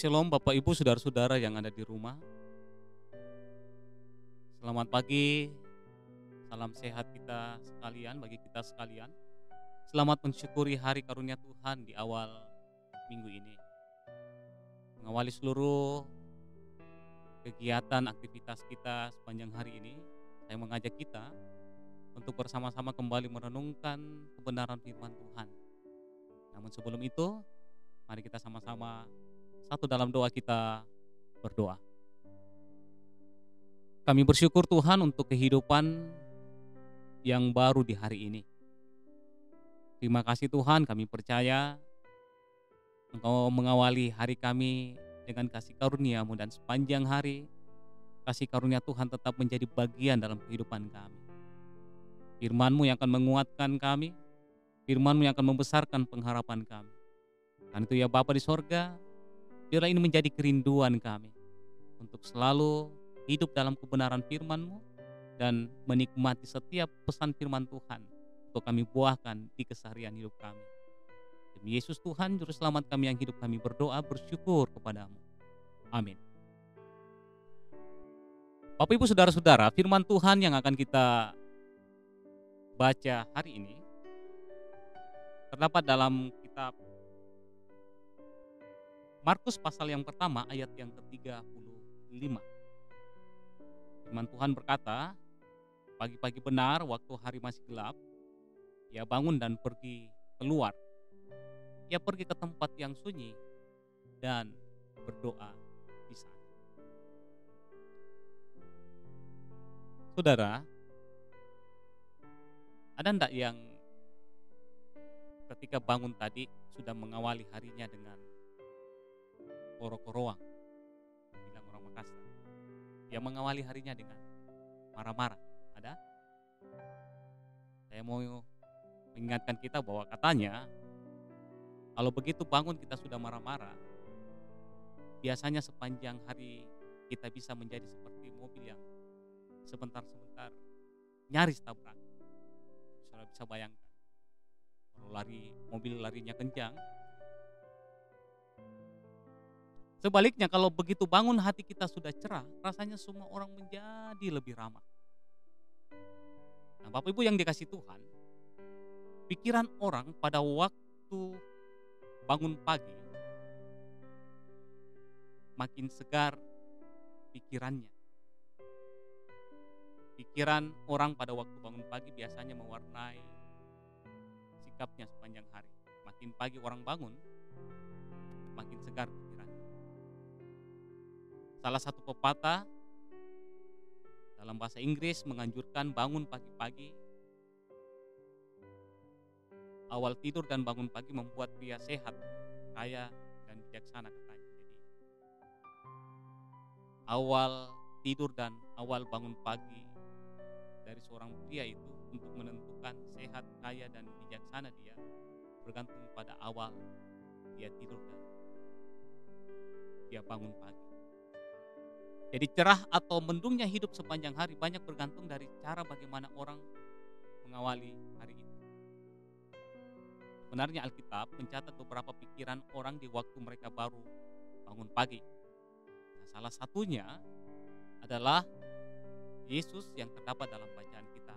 Shalom Bapak Ibu Saudara-saudara yang ada di rumah. Selamat pagi, salam sehat kita sekalian bagi kita sekalian. Selamat mensyukuri hari karunia Tuhan di awal minggu ini. Mengawali seluruh kegiatan aktivitas kita sepanjang hari ini, saya mengajak kita untuk bersama-sama kembali merenungkan kebenaran firman Tuhan. Namun sebelum itu, mari kita sama-sama satu dalam doa kita berdoa. Kami bersyukur Tuhan untuk kehidupan yang baru di hari ini. Terima kasih Tuhan, kami percaya Engkau mengawali hari kami dengan kasih karunia-Mu, dan sepanjang hari kasih karunia Tuhan tetap menjadi bagian dalam kehidupan kami. Firman-Mu yang akan menguatkan kami, Firman-Mu yang akan membesarkan pengharapan kami. Karena itu ya Bapa di sorga, biarlah ini menjadi kerinduan kami untuk selalu hidup dalam kebenaran firman-Mu dan menikmati setiap pesan firman Tuhan untuk kami buahkan di keseharian hidup kami. Demi Yesus Tuhan, Juru Selamat kami yang hidup, kami berdoa bersyukur kepadamu. Amin. Bapak Ibu Saudara-saudara, firman Tuhan yang akan kita baca hari ini terdapat dalam kitab Markus pasal yang pertama ayat yang ke-35. Firman Tuhan berkata, pagi-pagi benar waktu hari masih gelap, ia bangun dan pergi keluar. Ia pergi ke tempat yang sunyi dan berdoa di sana. Saudara, ada enggak yang ketika bangun tadi sudah mengawali harinya dengan koro-koroang, bilang orang Makassar. Yang mengawali harinya dengan marah-marah. Ada? Saya mau mengingatkan kita bahwa katanya kalau begitu bangun kita sudah marah-marah, biasanya sepanjang hari kita bisa menjadi seperti mobil yang sebentar-sebentar nyaris tabrak. Saudara bisa bayangkan, kalau mobil larinya kencang. Sebaliknya kalau begitu bangun hati kita sudah cerah, rasanya semua orang menjadi lebih ramah. Nah, Bapak Ibu yang dikasih Tuhan, pikiran orang pada waktu bangun pagi makin segar pikirannya. Pikiran orang pada waktu bangun pagi biasanya mewarnai sikapnya sepanjang hari. Makin pagi orang bangun, makin segar pikirannya. Salah satu pepatah dalam bahasa Inggris menganjurkan bangun pagi-pagi. Awal tidur dan bangun pagi membuat pria sehat, kaya, dan bijaksana katanya. Jadi awal tidur dan awal bangun pagi dari seorang pria itu untuk menentukan sehat, kaya, dan bijaksana dia bergantung pada awal dia tidur dan dia bangun pagi. Jadi cerah atau mendungnya hidup sepanjang hari banyak bergantung dari cara bagaimana orang mengawali hari itu. Sebenarnya Alkitab mencatat beberapa pikiran orang di waktu mereka baru bangun pagi. Nah, salah satunya adalah Yesus yang terdapat dalam bacaan kita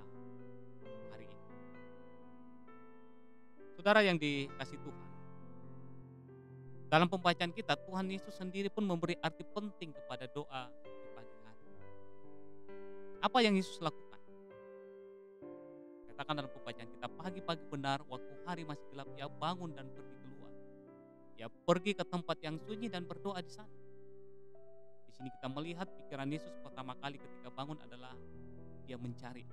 hari ini. Saudara yang dikasih Tuhan, dalam pembacaan kita, Tuhan Yesus sendiri pun memberi arti penting kepada doa di pagi hari. Apa yang Yesus lakukan? Katakan dalam pembacaan kita, pagi-pagi benar waktu hari masih gelap, ia bangun dan pergi keluar. Ia pergi ke tempat yang sunyi dan berdoa di sana. Di sini kita melihat pikiran Yesus pertama kali ketika bangun adalah dia mencari.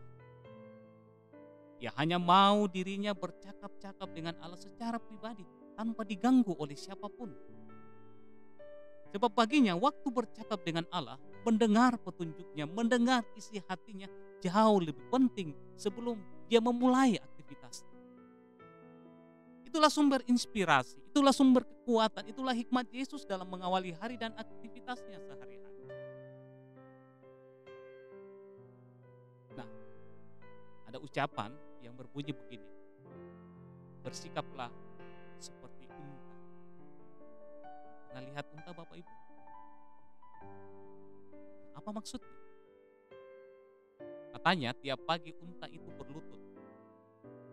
Ia hanya mau dirinya bercakap-cakap dengan Allah secara pribadi, tanpa diganggu oleh siapapun. Sebab baginya waktu bercakap dengan Allah, mendengar petunjuknya, mendengar isi hatinya jauh lebih penting sebelum dia memulai aktivitas. Itulah sumber inspirasi, itulah sumber kekuatan, itulah hikmat Yesus dalam mengawali hari dan aktivitasnya sehari-hari. Nah, ada ucapan yang berbunyi begini, bersikaplah seperti unta. Pernah lihat unta Bapak Ibu? Apa maksudnya? Katanya tiap pagi unta itu berlutut,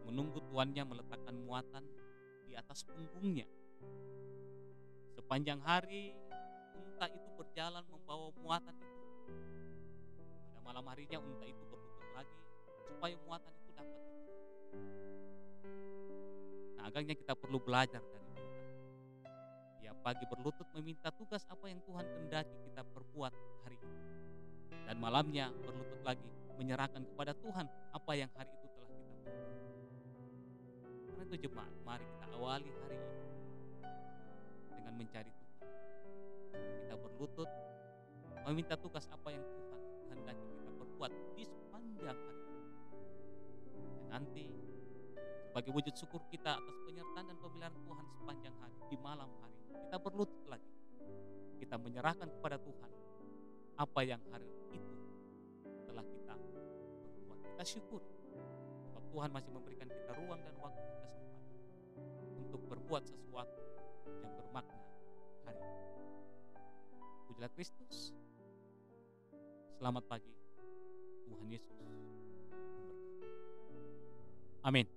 menunggu tuannya meletakkan muatan di atas punggungnya. Sepanjang hari, unta itu berjalan membawa muatan itu. Pada malam harinya unta itu berlutut lagi, supaya muatan itu dapat dibawa. Nah, agaknya kita perlu belajar dari unta. Tiap pagi berlutut meminta tugas apa yang Tuhan kehendaki kita perbuat hari ini. Dan malamnya berlutut lagi menyerahkan kepada Tuhan apa yang hari itu telah kita perbuat. Karena itu jemaat, mari kita awali hari ini dengan mencari Tuhan. Kita berlutut meminta tugas apa yang Tuhan kehendaki kita perbuat di sepanjang hari ini. Dan nanti sebagai wujud syukur kita atas penyertaan dan pemeliharaan Tuhan sepanjang hari, di malam hari kita berlutut lagi. Kita menyerahkan kepada Tuhan apa yang hari itu telah kita perbuat. Kita syukur sebab Tuhan masih memberikan kita ruang dan waktu dan kesempatan untuk berbuat sesuatu yang bermakna hari ini. Pujilah Kristus. Selamat pagi. Tuhan Yesus memberkati. Amin.